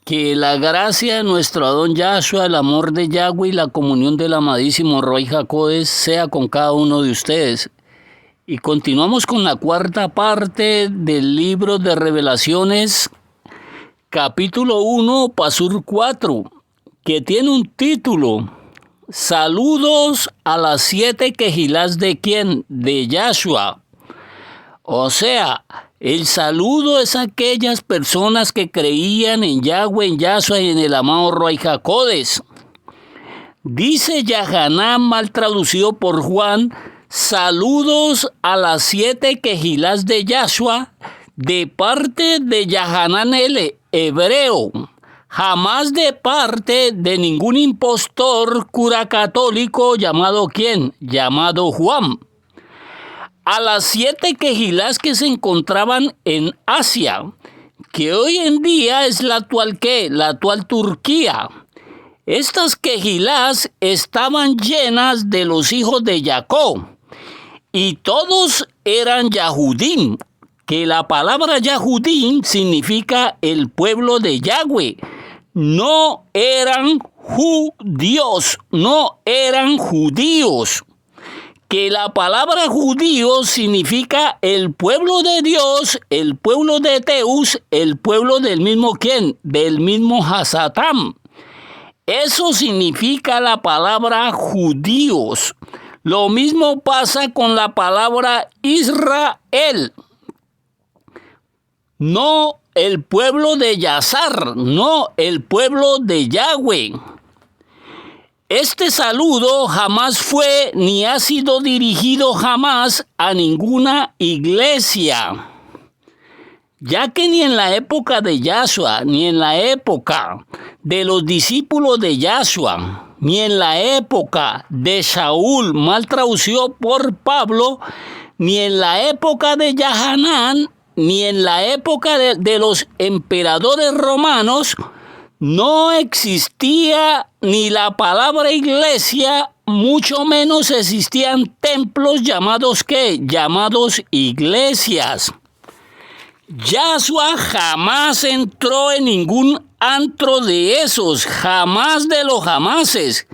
Que la gracia de nuestro Adón Yahshua, el amor de Yahweh y la comunión del amadísimo Ruach HaKodesh sea con cada uno de ustedes. Y continuamos con la cuarta parte del libro de Revelaciones, capítulo 1, Pasur 4, que tiene un título: Saludos a las 7 quejilás de quién, de Yahshua. O sea, el saludo es a aquellas personas que creían en Yahweh, en Yahshua y en el amado Ruach HaKodesh. Dice Yahanan, mal traducido por Juan: saludos a las 7 quejilás de Yahshua, de parte de Yahanan el hebreo, jamás de parte de ningún impostor cura católico llamado ¿quién? Llamado Juan. A las 7 quejilás que se encontraban en Asia, que hoy en día es la actual ¿qué? La actual Turquía. Estas quejilás estaban llenas de los hijos de Jacob, y todos eran Yahudim, que la palabra Yahudim significa el pueblo de Yahweh. No eran judíos, no eran judíos. Que la palabra judío significa el pueblo de Dios, el pueblo de Teus, el pueblo del mismo ¿quién? Del mismo Hasatam. Eso significa la palabra judíos. Lo mismo pasa con la palabra Israel. No el pueblo de Yazar, no el pueblo de Yahweh. Este saludo jamás fue ni ha sido dirigido jamás a ninguna iglesia, ya que ni en la época de Yahshua, ni en la época de los discípulos de Yahshua, ni en la época de Saúl, mal traducido por Pablo, ni en la época de Yahanan, ni en la época de los emperadores romanos, no existía ni la palabra iglesia, mucho menos existían templos llamados ¿qué? Llamados iglesias. Yahshua jamás entró en ningún antro de esos, jamás de los jamases,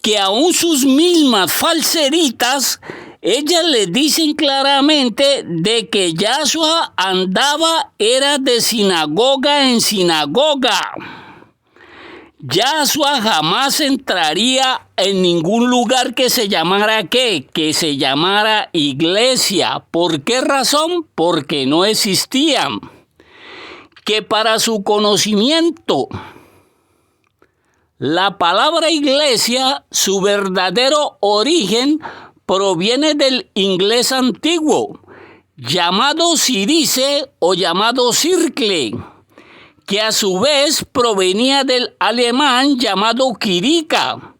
que aún sus mismas falseritas, ellas le dicen claramente de que Yahshua andaba, era de sinagoga en sinagoga. Yahshua jamás entraría en ningún lugar que se llamara ¿qué? Que se llamara iglesia. ¿Por qué razón? Porque no existían. Que para su conocimiento, la palabra iglesia, su verdadero origen, proviene del inglés antiguo, llamado cirice o llamado circle, que a su vez provenía del alemán llamado kirika,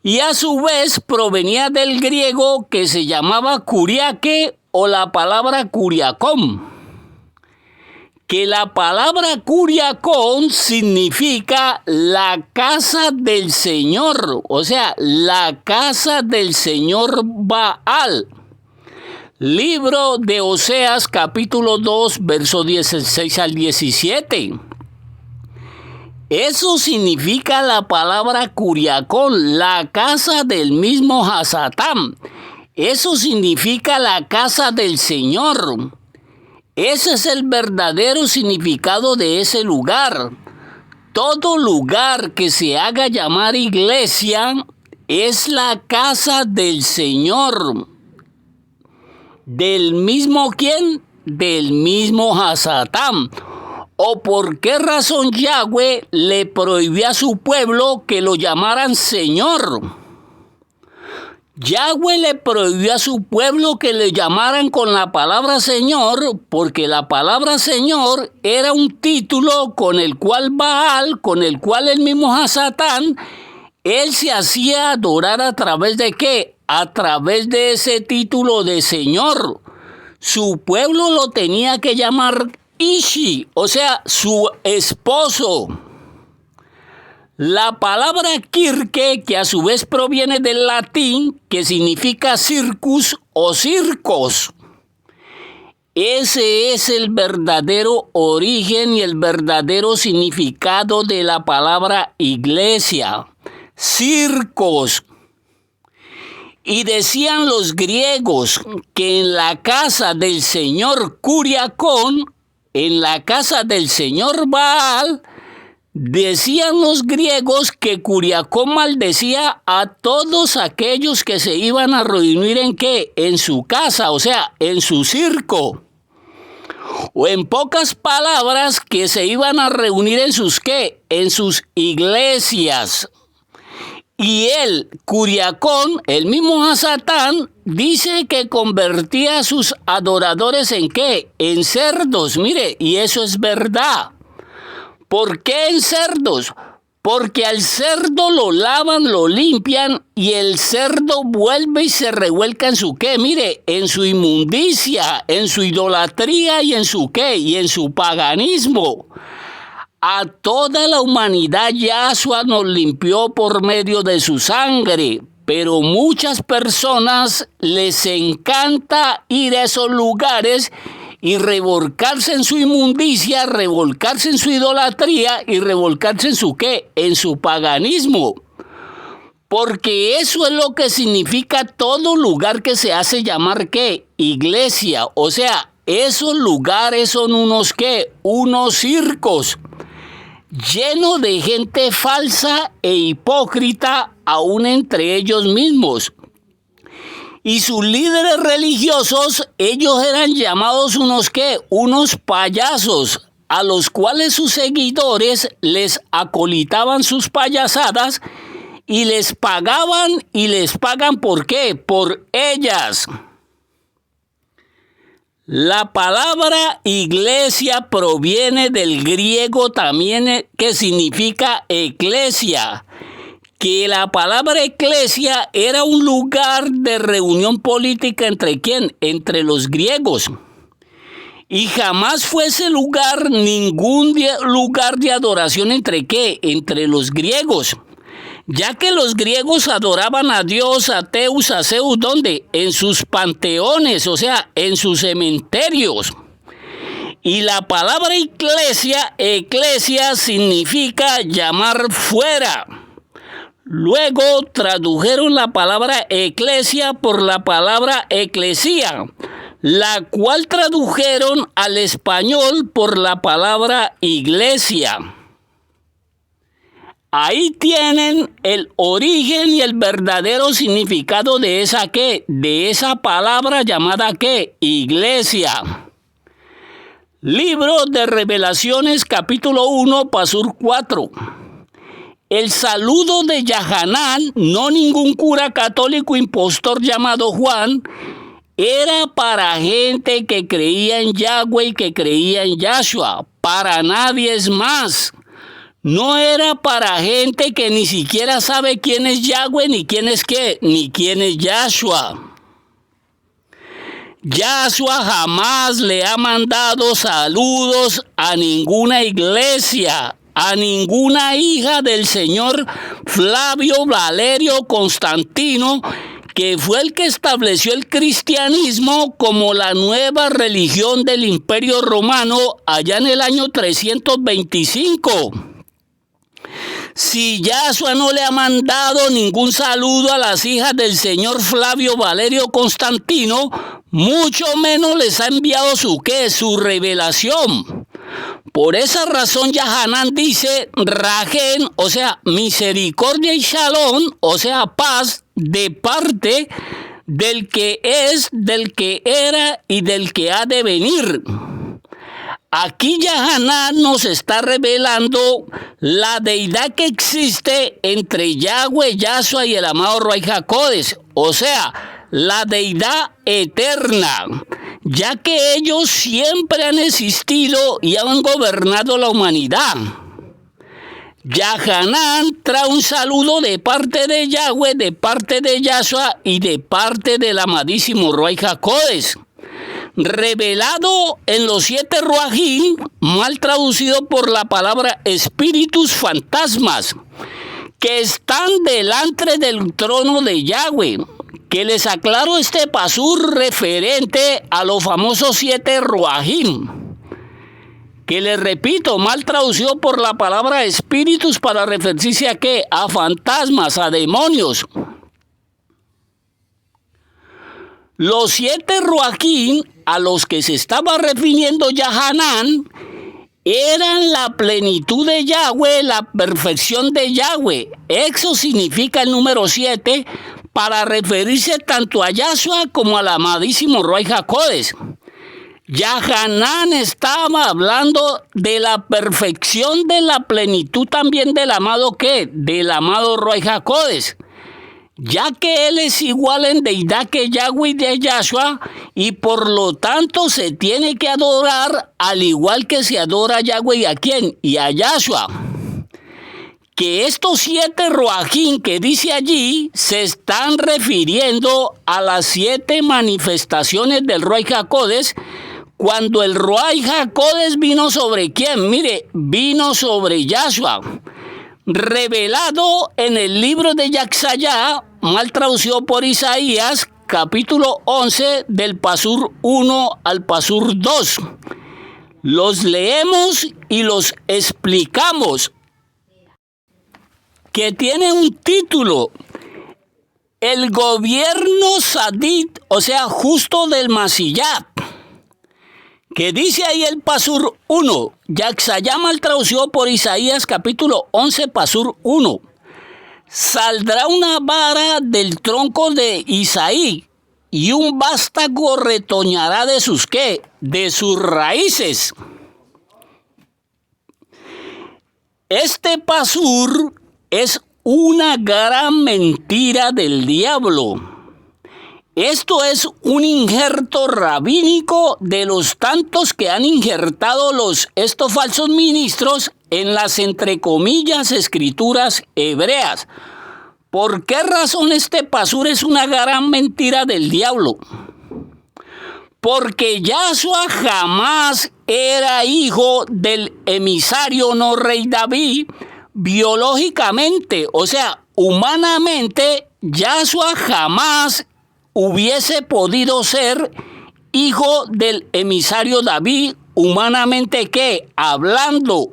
y a su vez provenía del griego que se llamaba kuriake o la palabra kuriakón. Que la palabra kuriakón significa la casa del Señor, o sea, la casa del Señor Baal. Libro de Oseas, capítulo 2, verso 16 al 17. Eso significa la palabra kuriakón, la casa del mismo Hasatam. Eso significa la casa del Señor. Ese es el verdadero significado de ese lugar. Todo lugar que se haga llamar iglesia es la casa del Señor. ¿Del mismo quién? Del mismo Hasatam. ¿O por qué razón Yahweh le prohibió a su pueblo que lo llamaran Señor? Yahweh le prohibió a su pueblo que le llamaran con la palabra Señor, porque la palabra Señor era un título con el cual Baal, con el cual el mismo Hasatán, él se hacía adorar a través de ¿qué? A través de ese título de Señor. Su pueblo lo tenía que llamar Ishi, o sea, su esposo. La palabra kirke, que a su vez proviene del latín, que significa circus o circos. Ese es el verdadero origen y el verdadero significado de la palabra iglesia. Circos. Y decían los griegos que en la casa del señor Curiacón, en la casa del señor Baal, decían los griegos que Curiacón maldecía a todos aquellos que se iban a reunir ¿en qué? En su casa, o sea, en su circo. O en pocas palabras, que se iban a reunir en sus ¿qué? En sus iglesias. Y él, Curiacón, el mismo Hasatán, dice que convertía a sus adoradores ¿en qué? En cerdos, mire, y eso es verdad. ¿Por qué en cerdos? Porque al cerdo lo lavan, lo limpian y el cerdo vuelve y se revuelca en su qué, mire, en su inmundicia, en su idolatría y en su qué, y en su paganismo. A toda la humanidad Yahshua nos limpió por medio de su sangre, pero muchas personas les encanta ir a esos lugares y revolcarse en su inmundicia, revolcarse en su idolatría y revolcarse en su ¿qué? En su paganismo. Porque eso es lo que significa todo lugar que se hace llamar ¿qué? Iglesia. O sea, esos lugares son unos ¿qué? Unos circos llenos de gente falsa e hipócrita, aún entre ellos mismos. Y sus líderes religiosos, ellos eran llamados unos ¿qué? Unos payasos, a los cuales sus seguidores les acolitaban sus payasadas y les pagaban y les pagan ¿por qué? Por ellas. La palabra iglesia proviene del griego también que significa eclesia, que la palabra eclesia era un lugar de reunión política ¿entre quién? Entre los griegos. Y jamás fue ese lugar ningún lugar de adoración ¿entre qué? Entre los griegos. Ya que los griegos adoraban a Dios, a Zeus, ¿dónde? En sus panteones, o sea, en sus cementerios. Y la palabra eclesia significa llamar fuera. Luego tradujeron la palabra eclesia por la palabra eclesía, la cual tradujeron al español por la palabra iglesia. Ahí tienen el origen y el verdadero significado de esa ¿qué? De esa palabra llamada ¿qué? Iglesia. Libro de Revelaciones, capítulo 1, Pasur 4. El saludo de Yahanán, no ningún cura católico impostor llamado Juan, era para gente que creía en Yahweh y que creía en Yahshua. Para nadie es más. No era para gente que ni siquiera sabe quién es Yahweh, ni quién es qué, ni quién es Yahshua. Yahshua jamás le ha mandado saludos a ninguna iglesia, a ninguna hija del señor Flavio Valerio Constantino, que fue el que estableció el cristianismo como la nueva religión del Imperio Romano allá en el año 325. Si Yahshua no le ha mandado ningún saludo a las hijas del señor Flavio Valerio Constantino, mucho menos les ha enviado su ¿qué? Su revelación. Por esa razón Yahanán dice Rajen, o sea, misericordia y shalom, o sea, paz, de parte del que es, del que era y del que ha de venir. Aquí Yahanán nos está revelando la deidad que existe entre Yahweh, Yahshua y el amado Ruach HaKodesh, o sea, la deidad eterna, ya que ellos siempre han existido y han gobernado la humanidad. Yahanán trae un saludo de parte de Yahweh, de parte de Yahshua y de parte del amadísimo Ruach HaKodesh, revelado en los 7 Ruajim, mal traducido por la palabra espíritus fantasmas, que están delante del trono de Yahweh, que les aclaro este pasur referente a los famosos 7 Ruajim, que les repito, mal traducido por la palabra espíritus para referirse a ¿qué? A fantasmas, a demonios. Los 7 Ruajim a los que se estaba refiriendo Yahanán eran la plenitud de Yahweh, la perfección de Yahweh. Eso significa el número 7 para referirse tanto a Yahshua como al amadísimo Ruach HaKodesh. Yahanán estaba hablando de la perfección de la plenitud también del amado ¿qué? Del amado Ruach HaKodesh, ya que él es igual en deidad que Yahweh de Yahshua y por lo tanto se tiene que adorar al igual que se adora a Yahweh. ¿A quién? Y a Yahshua. Que estos 7 Ruajim que dice allí se están refiriendo a las 7 manifestaciones del Ruach HaKodesh, cuando el Ruach HaKodesh vino sobre ¿quién? Mire, vino sobre Yahshua, revelado en el libro de Yaxayá, mal traducido por Isaías, capítulo 11, del pasur 1 al pasur 2. Los leemos y los explicamos, que tiene un título: el gobierno Sadit, o sea, justo del Masiyat. Que dice ahí el pasur 1, Yaxayá mal traducido por Isaías, capítulo 11, pasur 1. Saldrá una vara del tronco de Isaí, y un vástago retoñará de sus ¿qué? De sus raíces. Este pasur es una gran mentira del diablo. Esto es un injerto rabínico de los tantos que han injertado estos falsos ministros en las, entre comillas, escrituras hebreas. ¿Por qué razón este pasur es una gran mentira del diablo? Porque Yahshua jamás era hijo del emisario no rey David biológicamente, o sea, humanamente. Yahshua jamás hubiese podido ser hijo del emisario David, humanamente ¿qué? Hablando.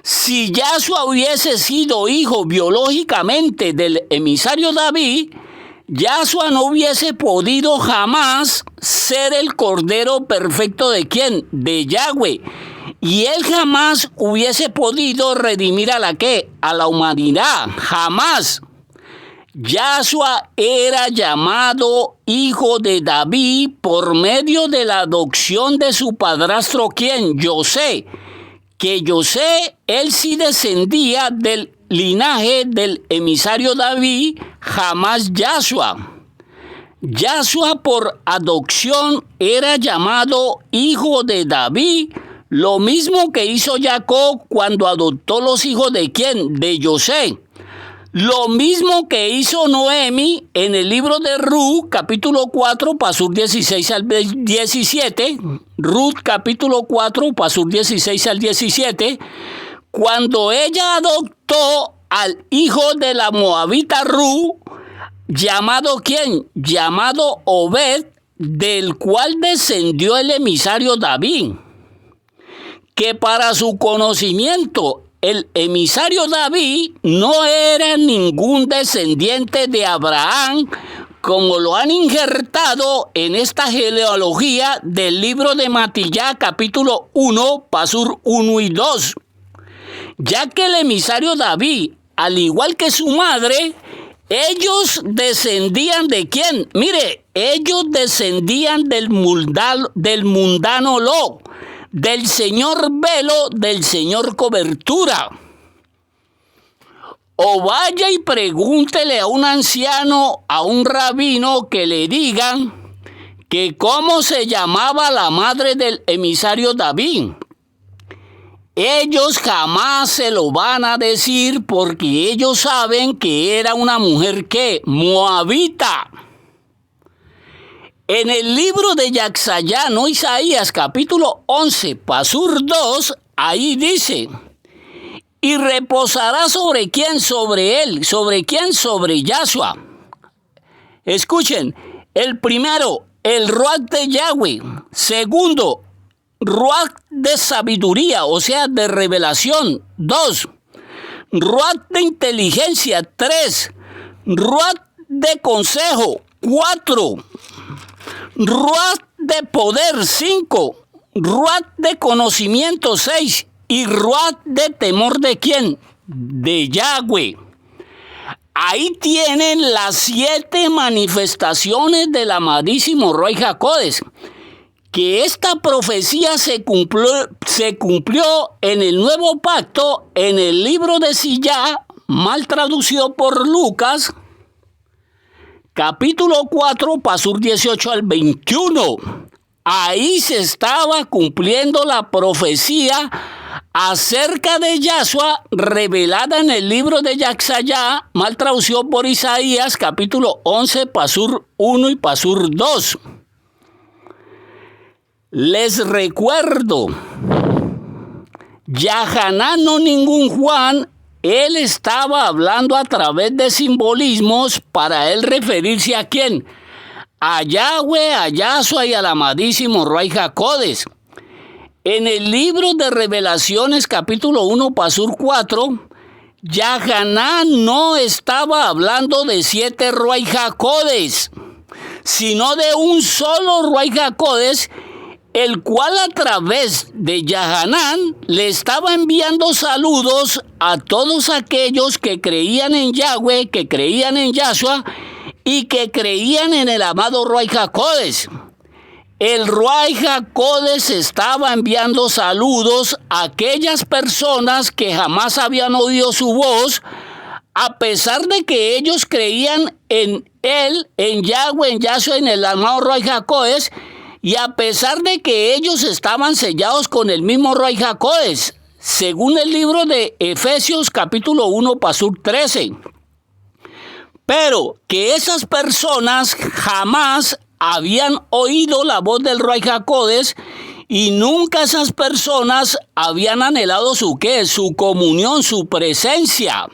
Si Yahshua hubiese sido hijo biológicamente del emisario David, Yahshua no hubiese podido jamás ser el cordero perfecto de ¿quién? De Yahweh. Y él jamás hubiese podido redimir a la ¿qué? A la humanidad, jamás. Yahshua era llamado hijo de David por medio de la adopción de su padrastro, ¿quién? José. Que José, él sí descendía del linaje del emisario David, jamás Yahshua. Yahshua por adopción era llamado hijo de David, lo mismo que hizo Jacob cuando adoptó los hijos de ¿quién? De José. Lo mismo que hizo Noemi en el libro de Ruth, capítulo 4, pasur 16 al 17. Ruth, capítulo 4, pasur 16 al 17. Cuando ella adoptó al hijo de la moabita Ruth, llamado ¿quién? Llamado Obed, del cual descendió el emisario David. Que para su conocimiento, el emisario David no era ningún descendiente de Abraham, como lo han injertado en esta genealogía del libro de Matillá, capítulo 1, pasur 1 y 2. Ya que el emisario David, al igual que su madre, ellos descendían ¿de quién? Mire, ellos descendían del mundano Lot, del señor velo, del señor cobertura. O vaya y pregúntele a un anciano, a un rabino, que le digan que cómo se llamaba la madre del emisario David. Ellos jamás se lo van a decir porque ellos saben que era una mujer ¿qué? Moabita. En el libro de Yaxayá, no Isaías, capítulo 11, pasur 2, ahí dice: y reposará sobre quién, sobre él, sobre quién, sobre Yahshua. Escuchen, el primero, el Ruach de Yahweh. Segundo, Ruach de sabiduría, o sea, de revelación. 2, Ruach de inteligencia. 3, Ruach de consejo. 4, Ruach de poder. 5, Ruach de conocimiento. 6, y Ruach de temor ¿de quién? De Yahweh. Ahí tienen las 7 manifestaciones del amadísimo Ruach HaKodesh. Que esta profecía se cumplió en el Nuevo Pacto, en el libro de Sillá, mal traducido por Lucas, capítulo 4, pasur 18 al 21. Ahí se estaba cumpliendo la profecía acerca de Yahshua, revelada en el libro de Yaxayá, mal traducido por Isaías, capítulo 11, pasur 1 y pasur 2. Les recuerdo, Yahanan no ningún Juan, él estaba hablando a través de simbolismos para él referirse ¿a quién? A Yahweh, a Yahshua y al amadísimo Ruach HaKodesh. En el libro de Revelaciones, capítulo 1, pasur 4, Yahanan no estaba hablando de 7 Ruach HaKodesh, sino de un solo Ruach HaKodesh, el cual a través de Yahanan le estaba enviando saludos a todos aquellos que creían en Yahweh, que creían en Yahshua y que creían en el amado Ruach HaKodesh. El Ruach HaKodesh estaba enviando saludos a aquellas personas que jamás habían oído su voz, a pesar de que ellos creían en él, en Yahweh, en Yahshua, en el amado Ruach HaKodesh, y a pesar de que ellos estaban sellados con el mismo Ruach HaKodesh, según el libro de Efesios capítulo 1, pasur 13. Pero que esas personas jamás habían oído la voz del Ruach HaKodesh y nunca esas personas habían anhelado su comunión, su presencia.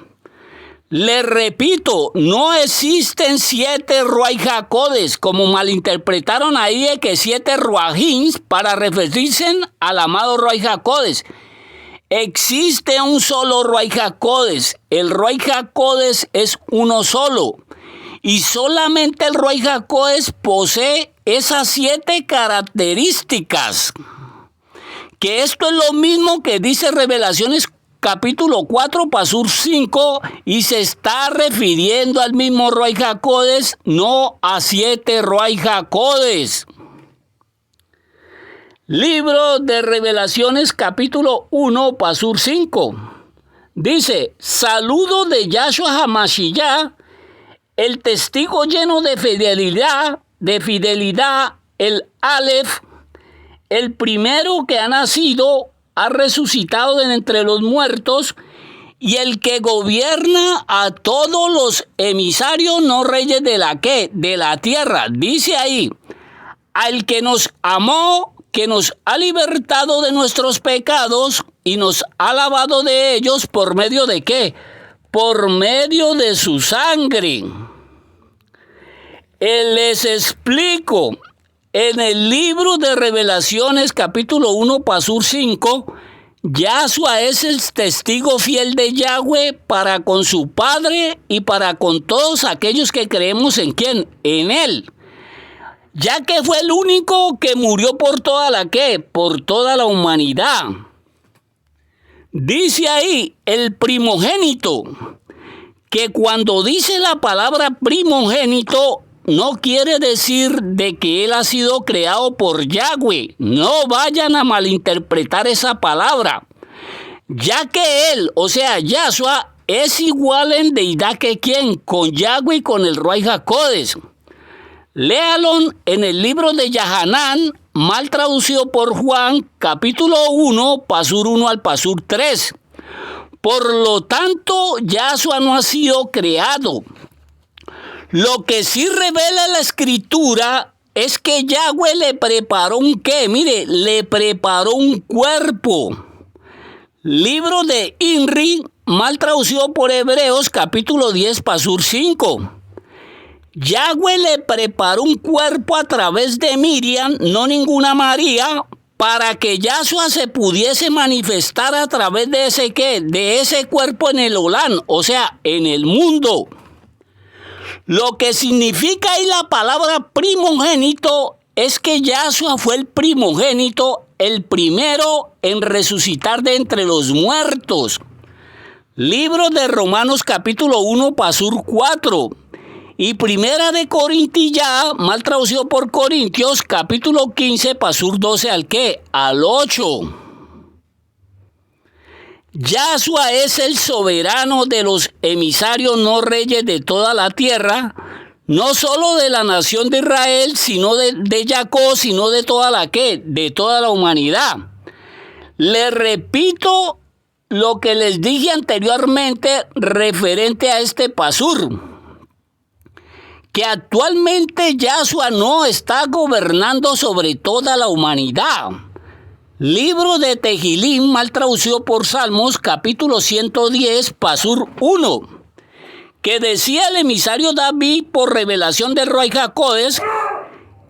Les repito, no existen 7 Ruach HaKodesh, como malinterpretaron ahí de que 7 Ruachim para referirse al amado Ruach HaKodesh. Existe un solo Ruach HaKodesh. El Ruach HaKodesh es uno solo. Y solamente el Ruach HaKodesh posee esas 7 características. Que esto es lo mismo que dice Revelaciones capítulo 4, pasur 5, y se está refiriendo al mismo Ruach HaKodesh, no a 7 Ruach HaKodesh. Libro de Revelaciones capítulo 1, pasur 5. Dice, saludo de Yahshua HaMashiach, el testigo lleno de fidelidad, el Aleph, el primero que ha nacido, ha resucitado de entre los muertos, y el que gobierna a todos los emisarios, no reyes de la tierra. Dice ahí, al que nos amó, que nos ha libertado de nuestros pecados y nos ha lavado de ellos, ¿por medio de qué? Por medio de su sangre. Les explico. En el libro de Revelaciones, capítulo 1, pasur 5, Yahshua es el testigo fiel de Yahweh para con su Padre y para con todos aquellos que creemos en ¿quién? En Él. Ya que fue el único que murió por toda la humanidad. Dice ahí, el primogénito, que cuando dice la palabra primogénito, no quiere decir de que él ha sido creado por Yahweh. No vayan a malinterpretar esa palabra. Ya que él, o sea, Yahshua, es igual en deidad que ¿quién? Con Yahweh y con el Ruach HaKodesh. Léalo en el libro de Yahanan, mal traducido por Juan, capítulo 1, pasur 1 al pasur 3. Por lo tanto, Yahshua no ha sido creado. Lo que sí revela la Escritura es que Yahweh le preparó un ¿qué? Mire, le preparó un cuerpo. Libro de Inri, mal traducido por Hebreos, capítulo 10, pasur 5. Yahweh le preparó un cuerpo a través de Miriam, no ninguna María, para que Yahshua se pudiese manifestar a través de ese ¿qué? De ese cuerpo en el Olán, o sea, en el mundo. Lo que significa ahí la palabra primogénito es que Yahshua fue el primogénito, el primero en resucitar de entre los muertos. Libro de Romanos capítulo 1, pasur 4. Y Primera de Corintios, mal traducido por Corintios, capítulo 15, pasur 12 al ¿qué? Al 8. Yahshua es el soberano de los emisarios no reyes de toda la tierra, no solo de la nación de Israel, sino de Jacob, sino de toda la ¿qué? De toda la humanidad. Les repito lo que les dije anteriormente referente a este pasur, que actualmente Yahshua no está gobernando sobre toda la humanidad. Libro de Tehilim, mal traducido por Salmos, capítulo 110, pasur 1, que decía el emisario David por revelación del Ruach HaKodesh,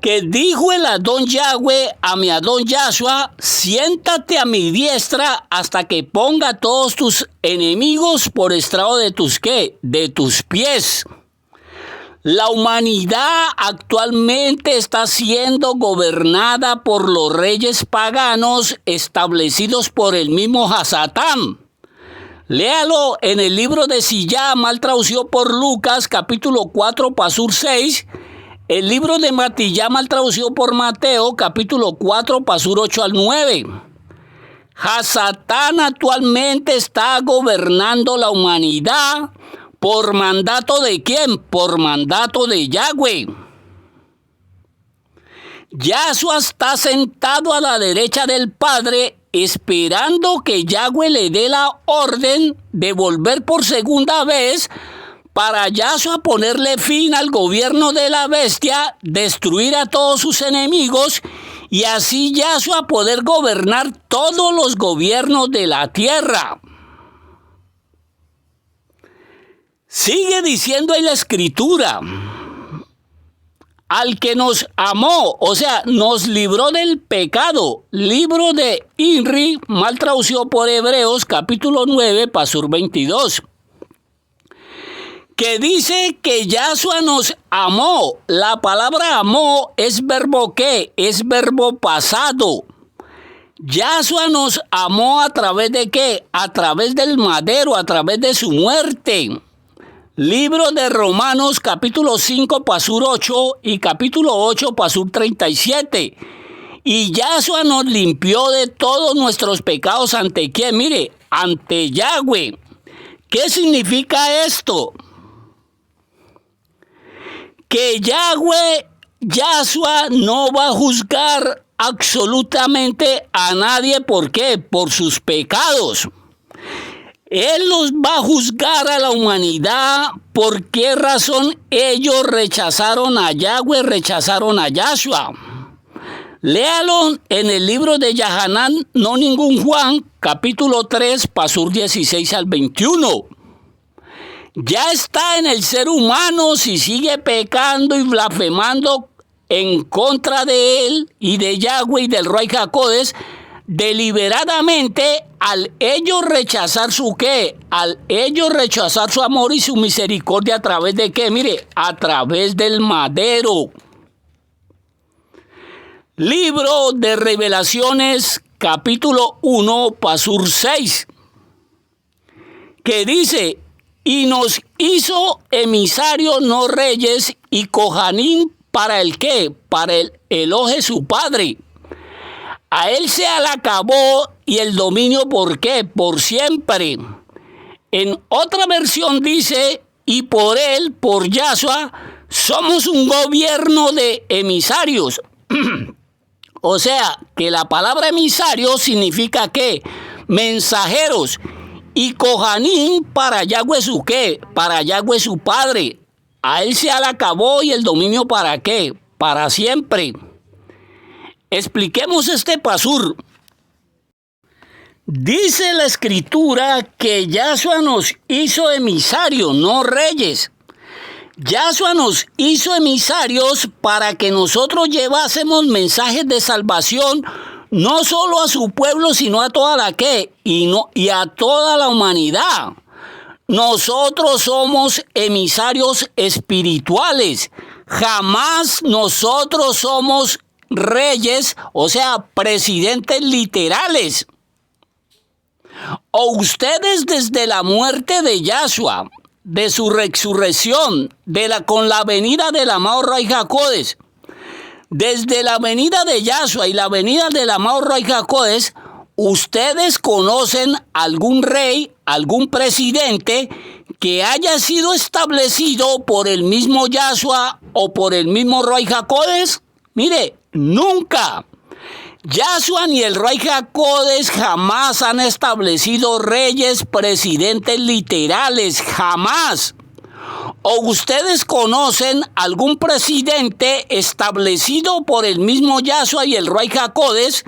que dijo el Adón Yahweh a mi Adón Yahshua: siéntate a mi diestra hasta que ponga a todos tus enemigos por estrado de tus ¿qué? De tus pies. La humanidad actualmente está siendo gobernada por los reyes paganos establecidos por el mismo Hasatán. Léalo en el libro de Sillá, mal traducido por Lucas, capítulo 4, pasur 6. El libro de Matillá, mal traducido por Mateo, capítulo 4, pasur 8 al 9. Hasatán actualmente está gobernando la humanidad. ¿Por mandato de quién? Por mandato de Yahweh. Yahshua está sentado a la derecha del Padre, esperando que Yahweh le dé la orden de volver por segunda vez para Yahshua ponerle fin al gobierno de la bestia, destruir a todos sus enemigos y así Yahshua poder gobernar todos los gobiernos de la tierra. Sigue diciendo ahí la escritura: al que nos amó, o sea, nos libró del pecado. Libro de Inri, mal traducido por Hebreos, capítulo 9, pasur 22. Que dice que Yahshua nos amó. La palabra amó es verbo ¿qué? Es verbo pasado. Yahshua nos amó a través de ¿qué? A través del madero, a través de su muerte. Libro de Romanos, capítulo 5, pasur 8 y capítulo 8, pasur 37. Y Yahshua nos limpió de todos nuestros pecados ¿ante quién? Mire, ante Yahweh. ¿Qué significa esto? Que Yahshua no va a juzgar absolutamente a nadie. ¿Por qué? Por sus pecados. Él los va a juzgar a la humanidad. ¿Por qué razón ellos rechazaron a Yahweh, rechazaron a Yahshua? Léalo en el libro de Yahanán, no ningún Juan, capítulo 3, pasur 16 al 21. Ya está en el ser humano, si sigue pecando y blasfemando en contra de él y de Yahweh y del Ruach HaKodesh, deliberadamente, al ellos rechazar su ¿qué? Al ellos rechazar su amor y su misericordia, ¿a través de qué? Mire, a través del madero. Libro de Revelaciones, capítulo 1, pasur 6, que dice: y nos hizo emisarios, no reyes, y cojanín para el ¿qué? Para el Elohe su Padre. A él se le acabó y el dominio, ¿por qué? Por siempre. En otra versión dice: y por él, por Yahshua, somos un gobierno de emisarios. O sea, que la palabra emisario significa ¿qué? Mensajeros. Y cojanín para Yahweh su ¿qué? Para Yahweh su Padre. A él se le acabó y el dominio, ¿para qué? Para siempre. Expliquemos este pasur. Dice la escritura que Yahshua nos hizo emisarios, no reyes. Yahshua nos hizo emisarios para que nosotros llevásemos mensajes de salvación no solo a su pueblo, sino a toda la y a toda la humanidad. Nosotros somos emisarios espirituales. Jamás nosotros somos reyes, o sea, presidentes literales. O ustedes desde la muerte de Yahshua, de su resurrección, con la venida del amado Ruach HaKodesh, desde la venida de Yahshua y la venida del amado Ruach HaKodesh, ustedes conocen algún rey, algún presidente que haya sido establecido por el mismo Yahshua o por el mismo Ruach HaKodesh. Mire, nunca. Yahshua ni el Ruach HaKodesh jamás han establecido reyes, presidentes literales, jamás. ¿O ustedes conocen algún presidente establecido por el mismo Yahshua y el Ruach HaKodesh?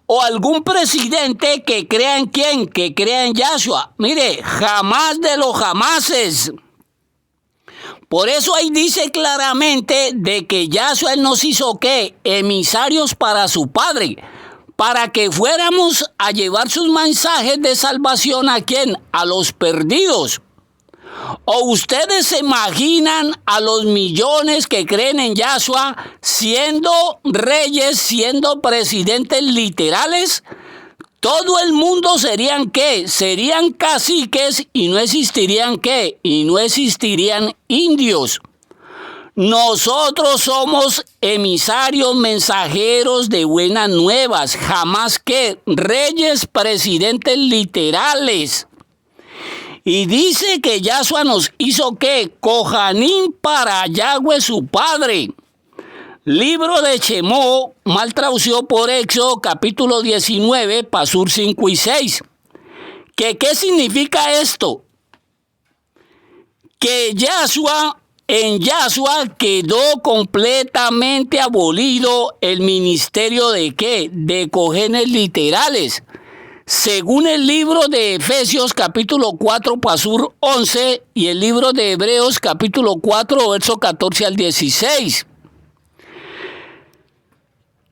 ¿O algún presidente que crea en quién? Que crea en Yahshua. Mire, jamás de los jamases. Por eso ahí dice claramente de que Yahshua nos hizo ¿qué? Emisarios para su Padre, para que fuéramos a llevar sus mensajes de salvación ¿a quién? A los perdidos. ¿O ustedes se imaginan a los millones que creen en Yahshua siendo reyes, siendo presidentes literales? Todo el mundo serían ¿qué? Serían caciques y no existirían ¿qué? Y no existirían indios. Nosotros somos emisarios, mensajeros de buenas nuevas, jamás ¿qué? Reyes, presidentes literales. Y dice que Yahshua nos hizo ¿qué? Kohanim para Yahweh su Padre. Libro de Shemó, mal traducido por Éxodo, capítulo 19, pasur 5 y 6. ¿Qué significa esto? Que en Yahshua quedó completamente abolido el ministerio de ¿qué? De cojenes literales. Según el libro de Efesios capítulo 4, pasur 11 y el libro de Hebreos capítulo 4, verso 14 al 16.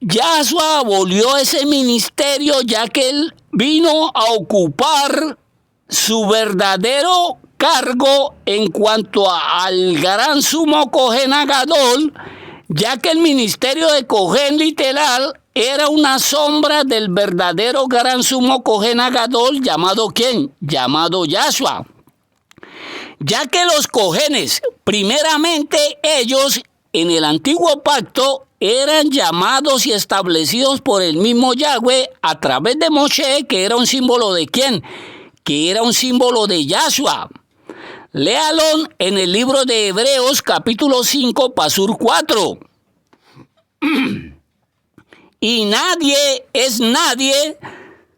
Yahshua abolió ese ministerio ya que él vino a ocupar su verdadero cargo en cuanto al gran sumo Cohen Agadol, ya que el ministerio de Cohen literal era una sombra del verdadero gran sumo Cohen Agadol, llamado ¿quién? Llamado Yahshua. Ya que los Cohenes, primeramente ellos en el antiguo pacto, eran llamados y establecidos por el mismo Yahweh a través de Moshe, que era un símbolo de ¿quién? Que era un símbolo de Yahshua. Léalo en el libro de Hebreos capítulo 5, pasur 4. Y nadie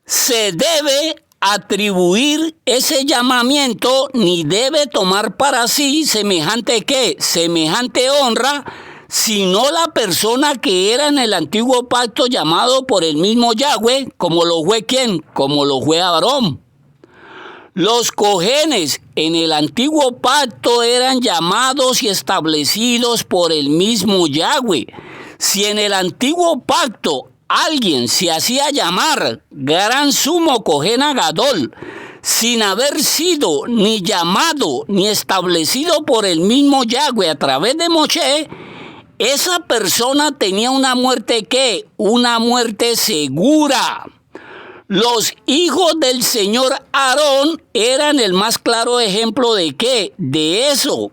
se debe atribuir ese llamamiento ni debe tomar para sí semejante ¿qué? Semejante honra, sino la persona que era en el antiguo pacto llamado por el mismo Yahweh, como lo fue ¿quién? Como lo fue Aarón. Los cojenes en el antiguo pacto eran llamados y establecidos por el mismo Yahweh. Si en el antiguo pacto alguien se hacía llamar gran sumo Cohen Agadol, sin haber sido ni llamado ni establecido por el mismo Yahweh a través de Moshe, esa persona tenía una muerte ¿qué? Una muerte segura. Los hijos del señor Aarón eran el más claro ejemplo de ¿qué? De eso.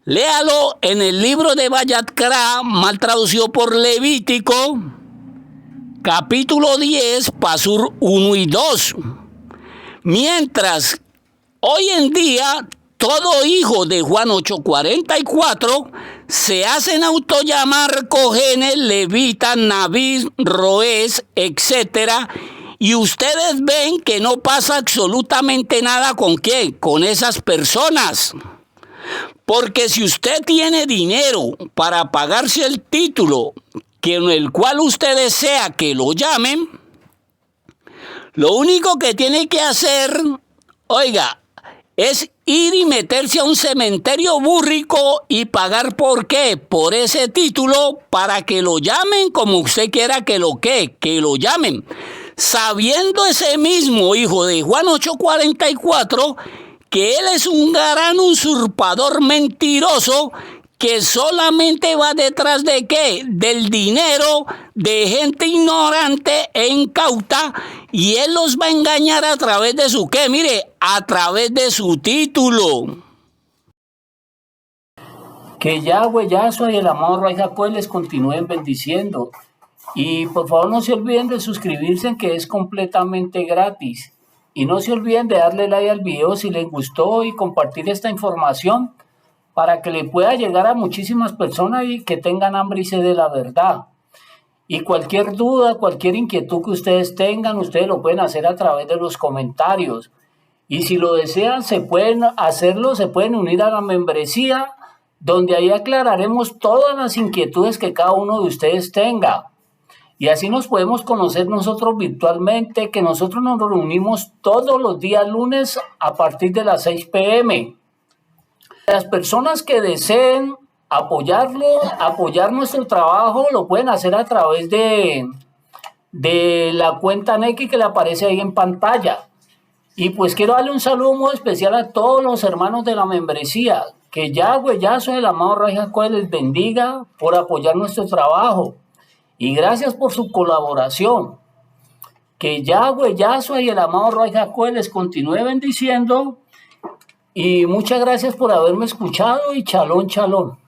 Léalo en el libro de Vayatkra, mal traducido por Levítico, capítulo 10, pasur 1 y 2. Mientras hoy en día todo hijo de Juan 8:44 se hacen autollamar cojenes, levitas, nabís, roés, etc. Y ustedes ven que no pasa absolutamente nada con ¿qué? Con esas personas. Porque si usted tiene dinero para pagarse el título en el cual usted desea que lo llamen, lo único que tiene que hacer, oiga, es ir y meterse a un cementerio búrrico y pagar ¿por qué? Por ese título para que lo llamen como usted quiera que lo llamen. Sabiendo ese mismo hijo de Juan 8:44 que él es un gran usurpador mentiroso que solamente va detrás de ¿qué? Del dinero de gente ignorante e incauta, y él los va a engañar a través de su ¿qué? Mire, a través de su título. Que Yahweh, Yahshua y el amado Ray Jacob les continúen bendiciendo. Y por favor no se olviden de suscribirse, que es completamente gratis. Y no se olviden de darle like al video si les gustó y compartir esta información para que le pueda llegar a muchísimas personas y que tengan hambre y sed de la verdad. Y cualquier duda, cualquier inquietud que ustedes tengan, ustedes lo pueden hacer a través de los comentarios. Y si lo desean, se pueden hacerlo, se pueden unir a la membresía, donde ahí aclararemos todas las inquietudes que cada uno de ustedes tenga. Y así nos podemos conocer nosotros virtualmente, que nosotros nos reunimos todos los días lunes a partir de las 6 p.m. Las personas que deseen apoyar nuestro trabajo, lo pueden hacer a través de la cuenta Nequi que le aparece ahí en pantalla. Y pues quiero darle un saludo muy especial a todos los hermanos de la membresía. Que Yahweh, Yahshua, el amado Ray Jacob les bendiga por apoyar nuestro trabajo. Y gracias por su colaboración. Que Yahweh, Yahshua y el amado Ray Jacob les continúe bendiciendo. Y muchas gracias por haberme escuchado y chalón, chalón.